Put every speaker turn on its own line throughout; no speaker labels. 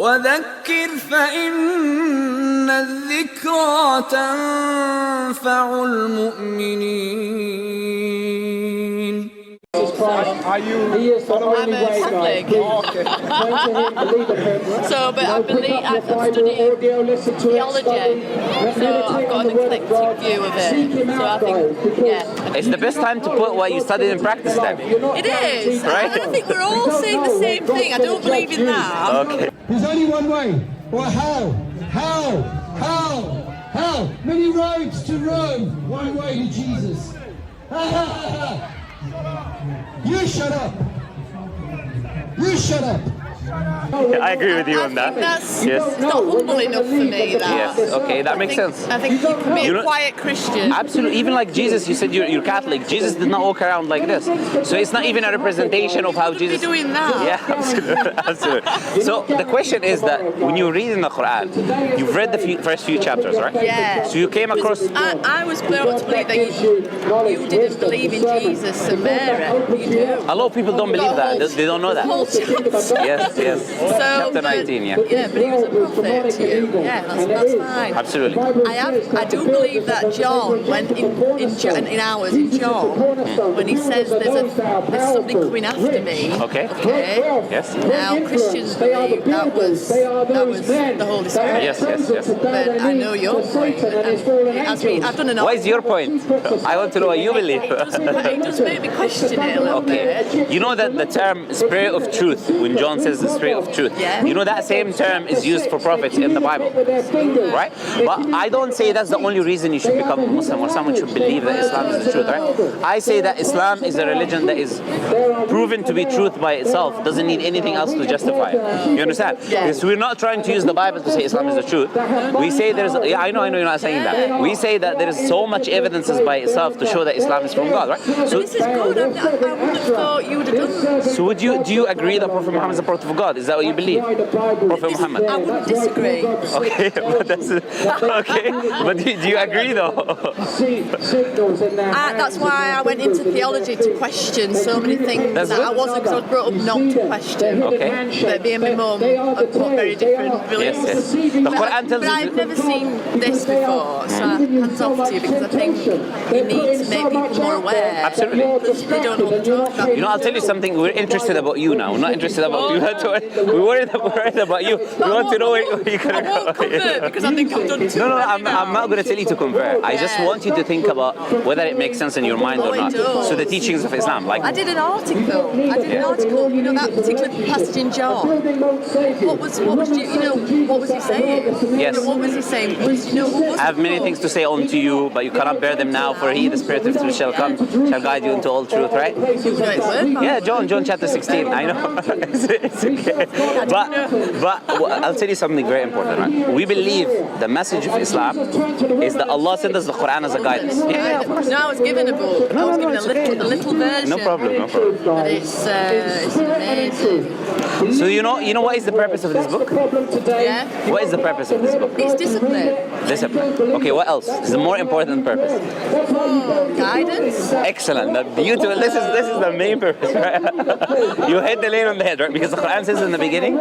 وذكر فإن الذكرى تنفع المؤمنين.
Are you?
I'm a Catholic. So, but I believe I've studied theology, so I've got an eclectic view of it. So I think, yeah.
It's the best time to put what you studied in practice then.
It is.
Right?
I think we're all saying the same thing. I don't believe in that.
Okay.
There's only one way. Or how? Many roads to Rome, one way to Jesus. You shut up. You shut up.
I agree with you on that.
That's
Yes.
not humble enough for me. That.
Yes, okay, that makes sense.
I think you can be
You
a
know-
quiet Christian.
Absolutely. Even like Jesus, you said you're Catholic. Jesus did not walk around like this. So it's not even a representation of how
Be
Jesus...
doing that.
Yeah, absolutely. Absolutely. So the question is that when you read in the Qur'an, you've read the first few chapters, right?
Yeah.
So you came across...
I was brought to believe that you didn't believe in Jesus and Mary. You do.
A lot of people don't believe that. They don't know that.
Whole chapter.
Yes, yes.
So,
Chapter 19, yeah.
Yeah, but he was a prophet to you. Yeah, that's fine.
Absolutely.
I do believe that John, when in ours in John, when he says there's something coming after me.
Okay. Yes.
Now Christians believe that was the Holy Spirit.
Yes.
But I know your point. I've done an.
What is your point? I want to know what you believe.
It does make me question it a little bit.
You know that the term spirit of truth, when John says the spirit of truth,
Yeah.
you know that same term is used for prophets in the Bible, right? But I don't say that's the only reason you should become a Muslim or someone should believe that Islam is the truth, right? I say that Islam is a religion that is proven to be truth by itself, doesn't need anything else to justify it. You understand? Because we're not trying to use the Bible to say Islam is the truth. We say there's, yeah, I know you're not saying that. We say that there is so much evidences by itself to show that Islam is from God, right? So
This is good. I would have thought you would have done.
So do you agree that Prophet Muhammad is a prophet of God? Is that what you believe? Prophet Muhammad.
I wouldn't disagree.
Okay, but okay. But do you agree though?
That's why I went into theology to question so many things
That's
that
good.
I wasn't, because I was brought up not to question.
Okay.
But me and my mum have got very different beliefs.
Yes. The Quran tells
But
you.
I've never seen this before, so hands off to you, because I think you need to make people more aware.
Absolutely.
Because they don't know what to talk about.
You know, I'll tell you something. We're interested about you now. We're not interested about you. We're worried about you. We want to know where you're going
I
to
won't
go.
convert because I think I've done too
No,
many
I'm
now.
not going to tell you to convert. I just want you to think about whether it makes sense in your mind or
Oh, it
not.
does.
So the teachings of Islam, like
I did an article. You know, that particular passage in John. What was he saying?
Yes.
What was he saying? What was
I have many
it
things to say unto you, but you cannot bear them now, for he, the Spirit of truth, shall guide you into all truth, right?
You know it's word.
Yeah, John chapter 16. I know. it's okay. But I'll tell you something very important, right? We believe the message of Islam is that Allah sent us the Quran as a guidance. Yeah, of course.
No, I was given a book. I was given a little version.
No problem.
But it's amazing.
So you know what is the purpose of this book?
Yeah.
What is the purpose of this book?
It's discipline.
Discipline. Okay, what else? Is the more important purpose?
Guidance.
Excellent. The beautiful. This is the main purpose, right? You hit the nail on the head, right? Because the Quran says in the beginning,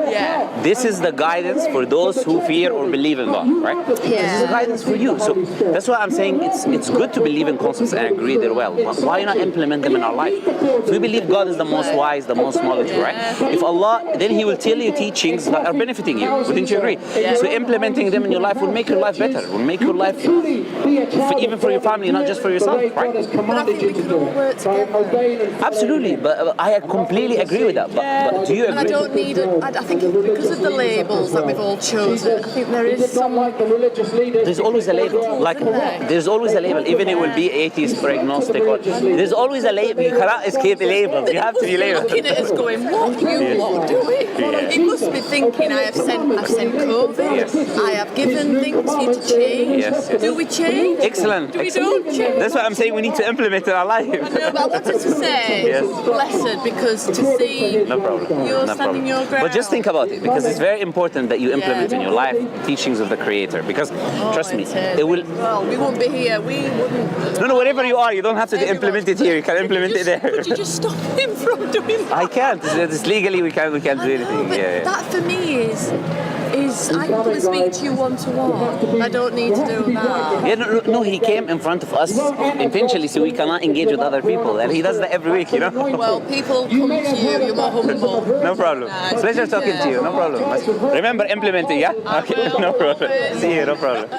this is the guidance for those who fear or believe in God, right? This is the guidance for you. So that's why I'm saying it's good to believe in concepts and agree they're well. But why not implement them in our life? So we believe God is the most wise, the most knowledgeable, right? If Allah, then He will tell you teachings that are benefiting you. Wouldn't you agree? So implementing them in your life will make your life better. Will make your life even for your family, not just for yourself, right?
But I think we can all work together.
Absolutely, but I completely agree with that. But do you
And I
agree?
don't need I think because of the labels that we've all chosen, I think there is some.
There's always a label. Like there's always a label, even it will be atheist or agnostic. Or there's always a label. You cannot escape the labels. You have to be labeled.
Looking at us going, what you lot doing? He must be thinking, I've sent COVID. I have given things for you to change. Do we change?
Excellent.
Do we don't change?
That's what I'm saying. We need to implement in our life.
No, but I wanted to say, blessed, because to see
No problem.
you're
No
standing
problem.
your ground.
But just think about it, because it's very important that you implement in your life the teachings of the Creator. Because trust me, it will.
Well, we won't be here. We wouldn't.
No, wherever you are, you don't have to implement it here. You can implement it there.
Could you just stop him from doing that?
I can't. It's legally we can't do anything.
But
Yeah.
that for me is I can speak to you one-to-one. I don't need to do that.
Yeah, no, he came in front of us intentionally so we cannot engage with other people. And he does that every week, you know?
Well, people come to you, you're more humble.
No problem. Pleasure talking to you, no problem. Remember, implement it, yeah? Okay, no problem. See you, no problem.